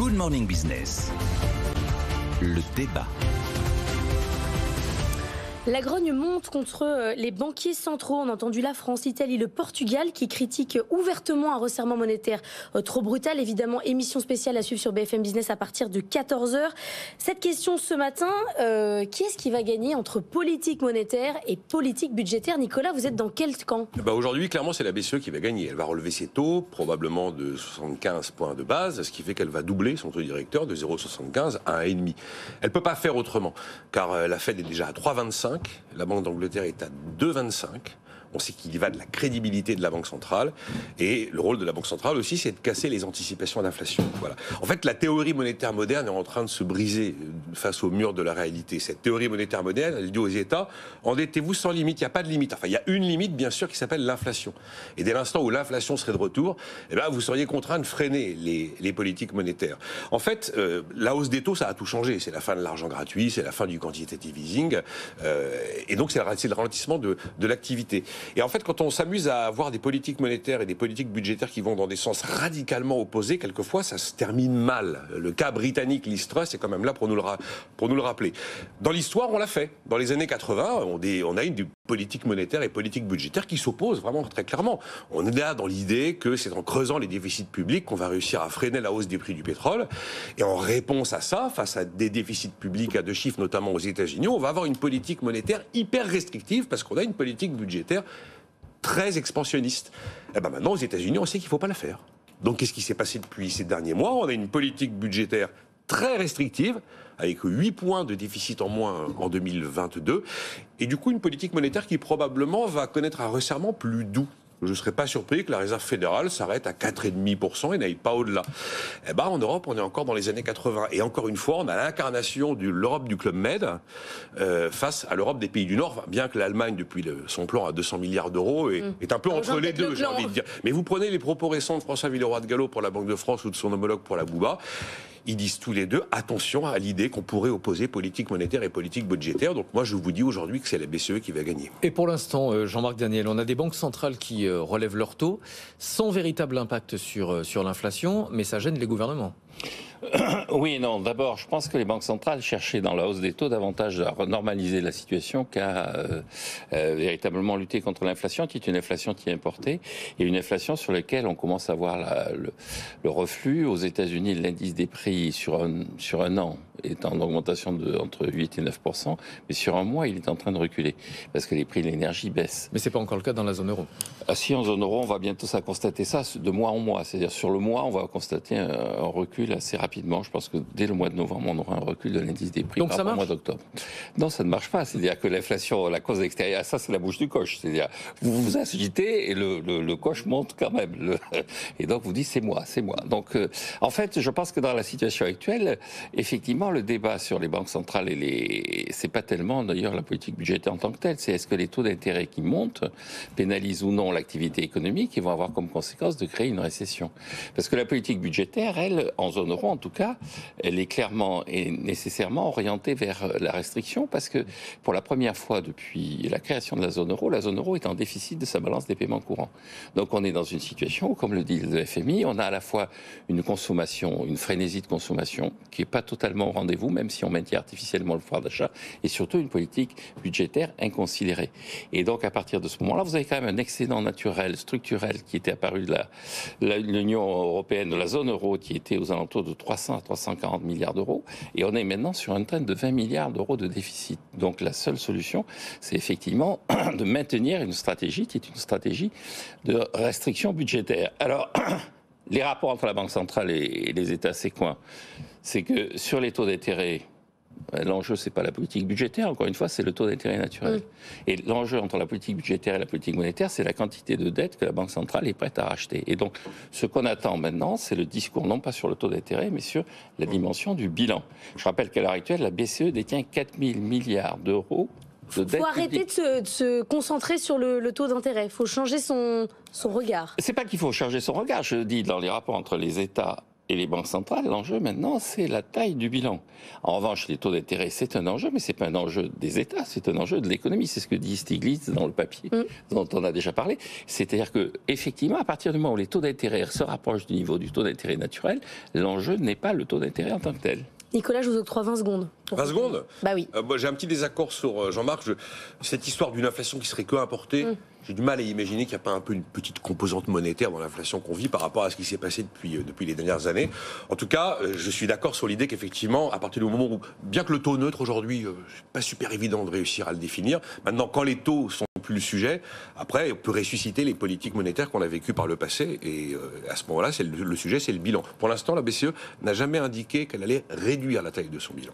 Good Morning Business. Le débat. La grogne monte contre les banquiers centraux. On a entendu la France, l'Italie, le Portugal qui critiquent ouvertement un resserrement monétaire trop brutal. Évidemment, émission spéciale à suivre sur BFM Business à partir de 14h. Cette question ce matin, qui est-ce qui va gagner entre politique monétaire et politique budgétaire? Nicolas, vous êtes dans quel camp? Aujourd'hui, clairement, c'est la BCE qui va gagner. Elle va relever ses taux, probablement de 75 points de base, ce qui fait qu'elle va doubler son taux directeur de 0,75 à 1,5. Elle ne peut pas faire autrement, car la Fed est déjà à 3,25. La Banque d'Angleterre est à 2,25. On sait qu'il y va de la crédibilité de la Banque centrale. Et le rôle de la Banque centrale aussi, c'est de casser les anticipations d'inflation. Voilà. En fait, la théorie monétaire moderne est en train de se briser face au mur de la réalité. Cette théorie monétaire moderne, elle dit aux États, endettez-vous sans limite. Il n'y a pas de limite. Enfin, il y a une limite, bien sûr, qui s'appelle l'inflation. Et dès l'instant où l'inflation serait de retour, vous seriez contraint de freiner les politiques monétaires. En fait, la hausse des taux, ça a tout changé. C'est la fin de l'argent gratuit, c'est la fin du quantitative easing. Et donc, c'est le ralentissement de l'activité. Et en fait, quand on s'amuse à avoir des politiques monétaires et des politiques budgétaires qui vont dans des sens radicalement opposés, quelquefois, ça se termine mal. Le cas britannique, Liz Truss, est quand même là pour nous le rappeler. Dans l'histoire, on l'a fait. Dans les années 80, on a une politique monétaire et politique budgétaire qui s'opposent vraiment très clairement. On est là dans l'idée que c'est en creusant les déficits publics qu'on va réussir à freiner la hausse des prix du pétrole. Et en réponse à ça, face à des déficits publics à 2 chiffres, notamment aux États-Unis, on va avoir une politique monétaire hyper restrictive parce qu'on a une politique budgétaire très expansionniste. Et maintenant, aux États-Unis, on sait qu'il ne faut pas la faire. Donc, qu'est-ce qui s'est passé depuis ces derniers mois? On a une politique budgétaire très restrictive, avec 8 points de déficit en moins en 2022, et du coup, une politique monétaire qui probablement va connaître un resserrement plus doux. Je ne serais pas surpris que la Réserve fédérale s'arrête à 4,5% et n'aille pas au-delà. En Europe, on est encore dans les années 80. Et encore une fois, on a l'incarnation de l'Europe du Club Med face à l'Europe des pays du Nord, bien que l'Allemagne, depuis son plan à 200 milliards d'euros, est un peu entre les deux, j'ai envie de dire. Mais vous prenez les propos récents de François Villeroy de Galhau pour la Banque de France ou de son homologue pour la BUBA, ils disent tous les deux, attention à l'idée qu'on pourrait opposer politique monétaire et politique budgétaire. Donc moi, je vous dis aujourd'hui que c'est la BCE qui va gagner. Et pour l'instant, Jean-Marc Daniel, on a des banques centrales qui relèvent leurs taux sans véritable impact sur l'inflation, mais ça gêne les gouvernements. Oui et non. D'abord, je pense que les banques centrales cherchaient dans la hausse des taux davantage à renormaliser la situation qu'à véritablement lutter contre l'inflation, qui est une inflation qui est importée, et une inflation sur laquelle on commence à voir le reflux. Aux États-Unis, l'indice des prix sur un an est en augmentation de entre 8 et 9%, mais sur un mois, il est en train de reculer, parce que les prix de l'énergie baissent. Mais ce n'est pas encore le cas dans la zone euro. Ah si, en zone euro, on va bientôt constater ça de mois en mois. C'est-à-dire sur le mois, on va constater un recul assez rapidement. Je pense que dès le mois de novembre, on aura un recul de l'indice des prix. Donc ça marche? Au mois d'octobre. Non, ça ne marche pas. C'est-à-dire que l'inflation, la cause extérieure, ça c'est la bouche du coche. C'est-à-dire vous vous agitez et le coche monte quand même. Et donc vous dites c'est moi. Donc en fait, je pense que dans la situation actuelle, effectivement, le débat sur les banques centrales c'est pas tellement d'ailleurs la politique budgétaire en tant que telle. C'est est-ce que les taux d'intérêt qui montent pénalisent ou non l'activité économique et vont avoir comme conséquence de créer une récession. Parce que la politique budgétaire, elle, en zone euro en tout cas, elle est clairement et nécessairement orientée vers la restriction parce que pour la première fois depuis la création de la zone euro est en déficit de sa balance des paiements courants. Donc on est dans une situation où, comme le dit le FMI, on a à la fois une consommation, une frénésie de consommation qui n'est pas totalement au rendez-vous, même si on maintient artificiellement le pouvoir d'achat, et surtout une politique budgétaire inconsidérée. Et donc à partir de ce moment-là, vous avez quand même un excédent naturel, structurel qui était apparu de l'Union européenne, de la zone euro, qui était aux alentours de 300 à 340 milliards d'euros, et on est maintenant sur un train de 20 milliards d'euros de déficit. Donc la seule solution, c'est effectivement de maintenir une stratégie qui est une stratégie de restriction budgétaire. Alors, les rapports entre la Banque centrale et les États, c'est quoi? C'est que sur les taux d'intérêt, l'enjeu, c'est pas la politique budgétaire, encore une fois, c'est le taux d'intérêt naturel. Et l'enjeu entre la politique budgétaire et la politique monétaire, c'est la quantité de dette que la Banque centrale est prête à racheter. Et donc, ce qu'on attend maintenant, c'est le discours, non pas sur le taux d'intérêt, mais sur la dimension du bilan. Je rappelle qu'à l'heure actuelle, la BCE détient 4 000 milliards d'euros de dette. Il faut arrêter de se concentrer sur le taux d'intérêt. Il faut changer son regard. C'est pas qu'il faut changer son regard. Je dis, dans les rapports entre les États Et les banques centrales, l'enjeu maintenant, c'est la taille du bilan. En revanche, les taux d'intérêt, c'est un enjeu, mais c'est pas un enjeu des États, c'est un enjeu de l'économie. C'est ce que dit Stiglitz dans le papier dont on a déjà parlé. C'est-à-dire que, effectivement, à partir du moment où les taux d'intérêt se rapprochent du niveau du taux d'intérêt naturel, l'enjeu n'est pas le taux d'intérêt en tant que tel. Nicolas, je vous octroie 20 secondes. 20 secondes? Bah oui. Moi, j'ai un petit désaccord sur Jean-Marc. Cette histoire d'une inflation qui serait que importée, j'ai du mal à imaginer qu'il n'y a pas un peu une petite composante monétaire dans l'inflation qu'on vit par rapport à ce qui s'est passé depuis les dernières années. En tout cas, je suis d'accord sur l'idée qu'effectivement, à partir du moment où, bien que le taux neutre aujourd'hui, c'est pas super évident de réussir à le définir. Maintenant, quand les taux sont plus le sujet, après, on peut ressusciter les politiques monétaires qu'on a vécues par le passé. Et à ce moment-là, le sujet, c'est le bilan. Pour l'instant, la BCE n'a jamais indiqué qu'elle allait réduire la taille de son bilan.